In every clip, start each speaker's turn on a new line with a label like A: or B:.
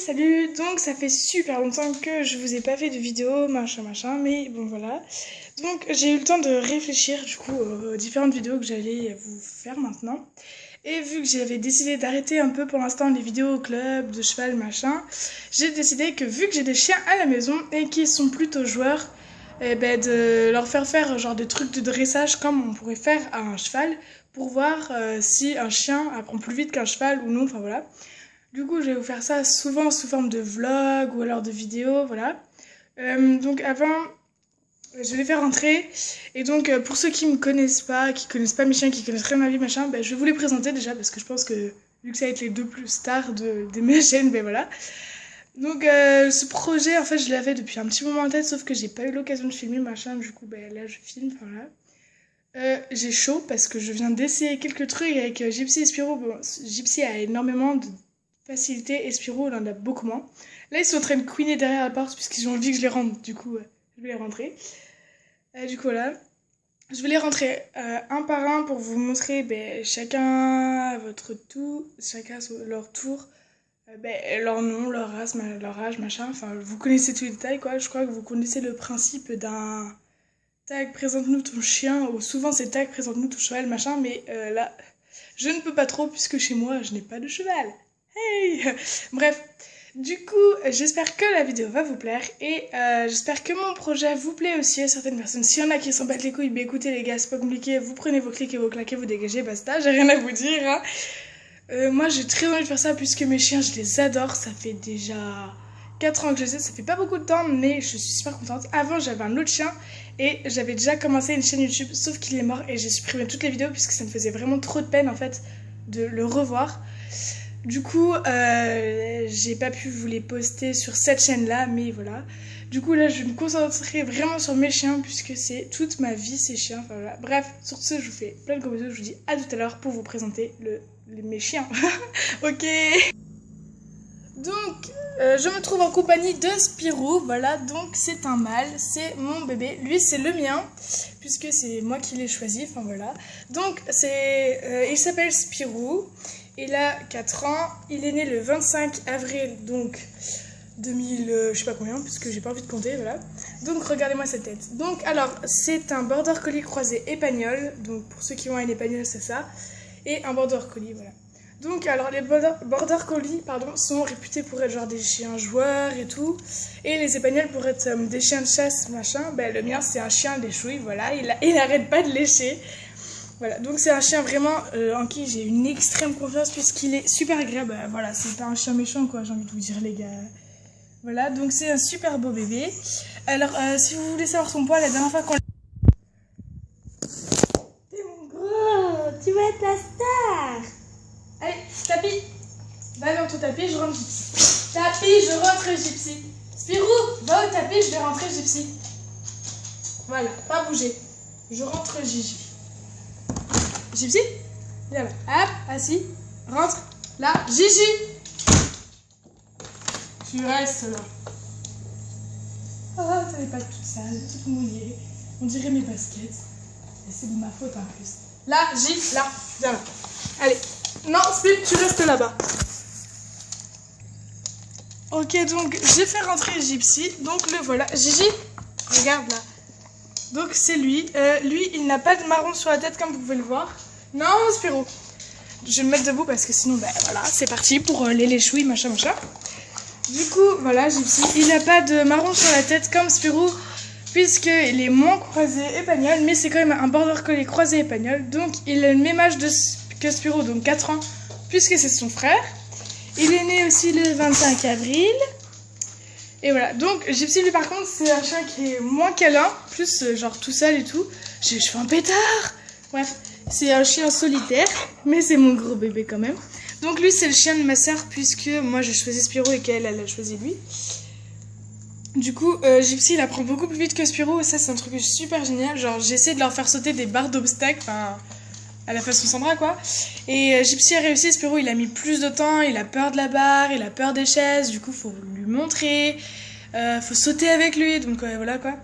A: Salut! Donc ça fait super longtemps que je vous ai pas fait de vidéo, machin, mais bon voilà. Donc j'ai eu le temps de réfléchir du coup aux différentes vidéos que j'allais vous faire maintenant. Et vu que j'avais décidé d'arrêter un peu pour l'instant les vidéos au club, de cheval, machin, j'ai décidé que vu que j'ai des chiens à la maison et qu'ils sont plutôt joueurs, de leur faire genre des trucs de dressage comme on pourrait faire à un cheval pour voir si un chien apprend plus vite qu'un cheval ou non, enfin voilà. Du coup, je vais vous faire ça souvent sous forme de vlog ou alors de vidéo, voilà. Donc avant, je vais faire rentrer. Et donc, pour ceux qui me connaissent pas, qui connaissent pas mes chiens, qui connaissent rien ma vie, machin, je vais vous les présenter déjà parce que je pense que vu que ça va être les deux plus stars de mes chaînes, voilà. Donc, ce projet, en fait, je l'avais depuis un petit moment en tête, sauf que j'ai pas eu l'occasion de filmer, machin. Du coup, là, je filme, enfin voilà. J'ai chaud parce que je viens d'essayer quelques trucs avec Gypsy et Spirou. Bon, Gypsy a énormément de facilité et Spirou il en a beaucoup moins. Là ils sont en train de couiner derrière la porte puisqu'ils ont envie que je les rentre, du coup je vais les rentrer. Du coup voilà, je vais les rentrer un par un pour vous montrer chacun à votre tour, chacun à leur tour, leur nom, leur race, leur âge, machin, enfin vous connaissez tous les détails quoi. Je crois que vous connaissez le principe d'un tag présente-nous ton chien, ou souvent c'est tag présente-nous ton cheval, machin, mais là je ne peux pas trop puisque chez moi je n'ai pas de cheval. Hey! Bref, du coup, j'espère que la vidéo va vous plaire et j'espère que mon projet vous plaît aussi à certaines personnes. S'il y en a qui s'en battent les couilles, écoutez les gars, c'est pas compliqué, vous prenez vos clics et vos claques et vous dégagez, basta, j'ai rien à vous dire. Hein. Moi, j'ai très envie de faire ça puisque mes chiens, je les adore, ça fait déjà 4 ans que je les ai, ça fait pas beaucoup de temps, mais je suis super contente. Avant, j'avais un autre chien et j'avais déjà commencé une chaîne YouTube, sauf qu'il est mort et j'ai supprimé toutes les vidéos puisque ça me faisait vraiment trop de peine en fait de le revoir. Du coup, j'ai pas pu vous les poster sur cette chaîne-là, mais voilà. Du coup, là, je vais me concentrer vraiment sur mes chiens, puisque c'est toute ma vie, ces chiens. Enfin, voilà. Bref, sur ce, je vous fais plein de gros bisous. Je vous dis à tout à l'heure pour vous présenter mes chiens. Ok. Donc, je me trouve en compagnie de Spirou. Voilà, donc c'est un mâle, c'est mon bébé. Lui, c'est le mien, puisque c'est moi qui l'ai choisi. Enfin, voilà. Donc, il s'appelle Spirou. Il a 4 ans, il est né le 25 avril, donc 2000, je sais pas combien, puisque j'ai pas envie de compter, voilà. Donc regardez-moi cette tête. Donc alors, c'est un border collie croisé épagnol, donc pour ceux qui ont un épagnol, c'est ça, et un border collie, voilà. Donc alors, les border collie, sont réputés pour être genre des chiens joueurs et tout, et les épagnols pour être des chiens de chasse, machin. Le mien, c'est un chien léchouille, voilà, il arrête pas de lécher. Voilà, donc c'est un chien vraiment en qui j'ai une extrême confiance puisqu'il est super agréable. Voilà, c'est pas un chien méchant quoi, j'ai envie de vous dire les gars. Voilà, donc c'est un super beau bébé. Alors, si vous voulez savoir son poids, la dernière fois qu'on... T'es mon gros, tu vas être la star. Allez, tapis. Va dans ton tapis, je rentre Gypsy. Tapis, je rentre Gypsy. Spirou, va au tapis, je vais rentrer Gypsy. Voilà, pas bouger. Je rentre Gigi. Gypsy, viens là. Hop, assis, rentre, là, Gigi. Tu restes là. Oh, t'avais pas toute sale, toute mouillée. On dirait mes baskets. Et c'est de ma faute en plus. Là, Gigi, là, viens là. Allez, non, Spip, tu restes là-bas. Ok, donc j'ai fait rentrer Gypsy. Donc le voilà. Gigi, regarde là. Donc c'est lui. Lui, il n'a pas de marron sur la tête comme vous pouvez le voir. Non, Spirou. Je vais me mettre debout parce que sinon, voilà, c'est parti pour les léchouilles, machin. Du coup, voilà, Gypsy. Il n'a pas de marron sur la tête comme Spirou, puisqu'il est moins croisé épagnol, mais c'est quand même un border collie croisé épagnol. Donc il a le même âge que Spirou, donc 4 ans, puisque c'est son frère. Il est né aussi le 25 avril. Et voilà, donc Gypsy lui par contre c'est un chien qui est moins câlin, plus genre tout seul et tout. Je fais un pétard. Bref, c'est un chien solitaire, mais c'est mon gros bébé quand même. Donc lui c'est le chien de ma soeur puisque moi j'ai choisi Spirou et qu'elle a choisi lui. Du coup Gypsy il apprend beaucoup plus vite que Spirou et ça c'est un truc super génial. Genre j'essaie de leur faire sauter des barres d'obstacles, enfin à la façon Sandra quoi. Et Gypsy a réussi, Spirou il a mis plus de temps, il a peur de la barre, il a peur des chaises, du coup faut lui montrer, faut sauter avec lui, donc voilà quoi.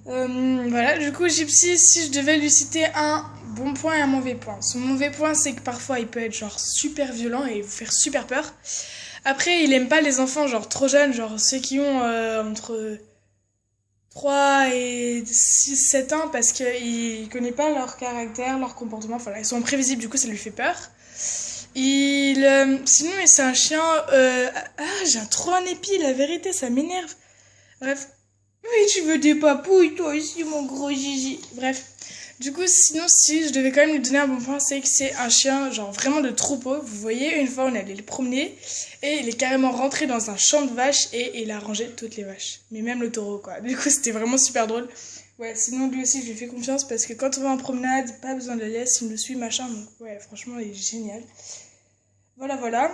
A: Voilà, du coup Gypsy, si je devais lui citer un bon point et un mauvais point. Son mauvais point c'est que parfois il peut être genre super violent et vous faire super peur. Après, il aime pas les enfants, genre trop jeunes, genre ceux qui ont entre 3 et 6 7 ans, parce qu'il connaît pas leur caractère, leur comportement, enfin, ils sont imprévisibles, du coup, ça lui fait peur. Sinon, c'est un chien. J'ai trop un épi, la vérité, ça m'énerve. Bref. Oui, tu veux des papouilles, toi aussi, mon gros Gigi. Bref. Du coup, sinon, si je devais quand même lui donner un bon point, c'est que c'est un chien, genre vraiment de troupeau. Vous voyez, une fois, on allait le promener et il est carrément rentré dans un champ de vaches et il a rangé toutes les vaches. Mais même le taureau, quoi. Du coup, c'était vraiment super drôle. Ouais, sinon, lui aussi, je lui fais confiance parce que quand on va en promenade, pas besoin de la laisse, il me suit, machin. Donc, ouais, franchement, il est génial. Voilà, voilà.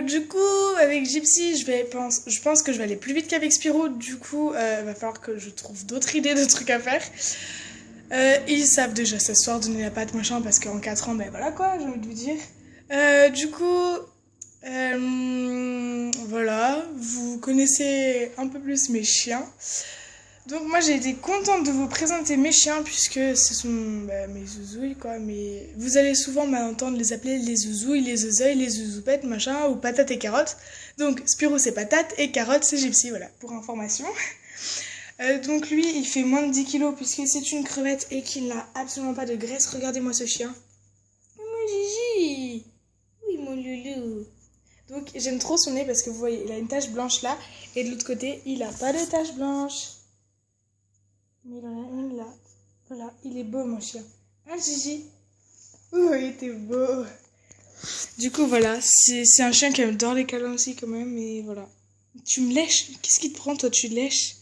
A: Du coup, avec Gypsy, je pense que je vais aller plus vite qu'avec Spirou. Du coup, va falloir que je trouve d'autres idées de trucs à faire. Ils savent déjà s'asseoir, donner la patte, machin, parce qu'en 4 ans, ben voilà quoi, j'ai envie de vous dire. Du coup, voilà, vous connaissez un peu plus mes chiens. Donc moi j'ai été contente de vous présenter mes chiens puisque ce sont mes zouzouilles quoi. Mais vous allez souvent m'entendre les appeler les zouzouilles, les zozeuils, les zouzoupettes, machin, ou patates et carottes. Donc Spirou c'est patate et carotte c'est Gypsy, voilà, pour information. Donc lui il fait moins de 10 kilos puisque c'est une crevette et qu'il n'a absolument pas de graisse. Regardez-moi ce chien. Mon Gigi. Oui mon loulou. Donc j'aime trop son nez parce que vous voyez il a une tache blanche là et de l'autre côté il a pas de tache blanche. Mais il en a une là. Voilà, il est beau mon chien. Hein Gigi? Oh, il était beau. Du coup voilà, c'est un chien qui adore les câlins aussi quand même. Et voilà. Tu me lèches? Qu'est-ce qui te prend toi? Tu lèches?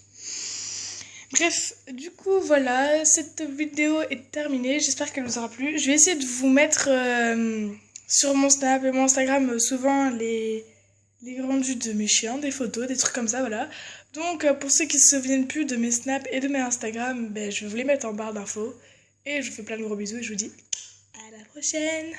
A: Bref, du coup voilà, cette vidéo est terminée. J'espère qu'elle vous aura plu. Je vais essayer de vous mettre sur mon Snap et mon Instagram souvent les rendus de mes chiens, des photos, des trucs comme ça, voilà. Donc pour ceux qui se souviennent plus de mes snaps et de mes Instagram, ben, je vais vous les mettre en barre d'infos. Et je vous fais plein de gros bisous et je vous dis à la prochaine!